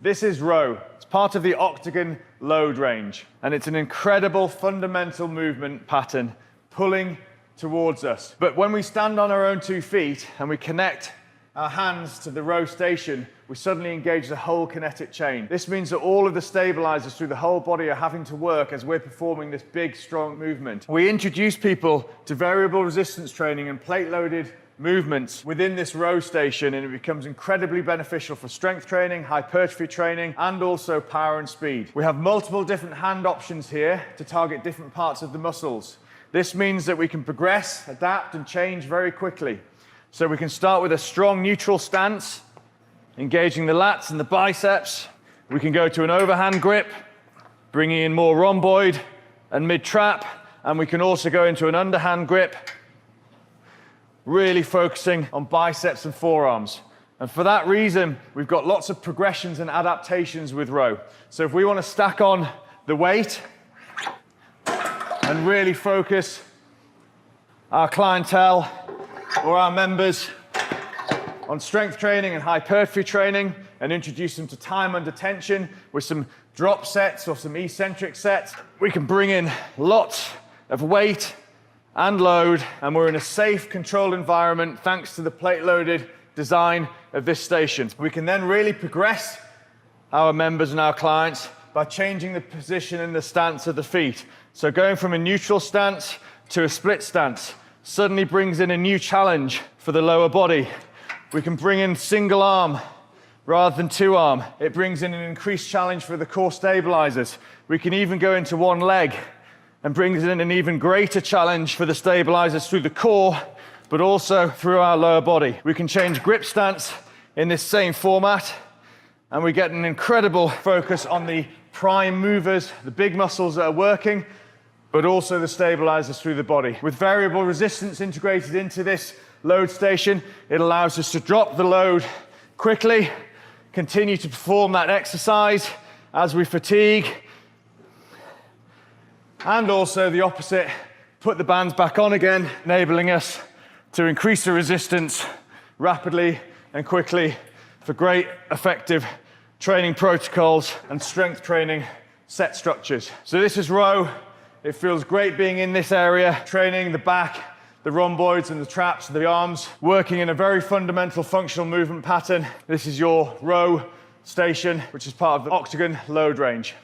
This is row. It's part of the Octagon load range, and it's an incredible fundamental movement pattern pulling towards us. But when we stand on our own 2 feet and we connect our hands to the row station, we suddenly engage the whole kinetic chain. This means that all of the stabilizers through the whole body are having to work as we're performing this big, strong movement. We introduce people to variable resistance training and plate-loaded movements within this row station, and it becomes incredibly beneficial for strength training, hypertrophy training, and also power and speed. We have multiple different hand options here to target different parts of the muscles. This means that we can progress, adapt, and change very quickly. So we can start with a strong neutral stance, engaging the lats and the biceps. We can go to an overhand grip, bringing in more rhomboid and mid-trap, and we can also go into an underhand grip, really focusing on biceps and forearms. And for that reason, we've got lots of progressions and adaptations with row. So if we want to stack on the weight and really focus our clientele or our members on strength training and hypertrophy training and introduce them to time under tension with some drop sets or some eccentric sets, we can bring in lots of weight and load, and we're in a safe, controlled environment thanks to the plate-loaded design of this station. We can then really progress our members and our clients by changing the position and the stance of the feet. So going from a neutral stance to a split stance suddenly brings in a new challenge for the lower body. We can bring in single arm rather than 2 arm. It brings in an increased challenge for the core stabilizers. We can even go into 1 leg and brings in an even greater challenge for the stabilizers through the core, but also through our lower body. We can change grip stance in this same format, and we get an incredible focus on the prime movers, the big muscles that are working, but also the stabilizers through the body. With variable resistance integrated into this load station, it allows us to drop the load quickly, continue to perform that exercise as we fatigue, and also the opposite, put the bands back on again, enabling us to increase the resistance rapidly and quickly for great effective training protocols and strength training set structures. So this is row. It feels great being in this area, training the back, the rhomboids and the traps, the arms, working in a very fundamental functional movement pattern. This is your row station, which is part of the Octagon load range.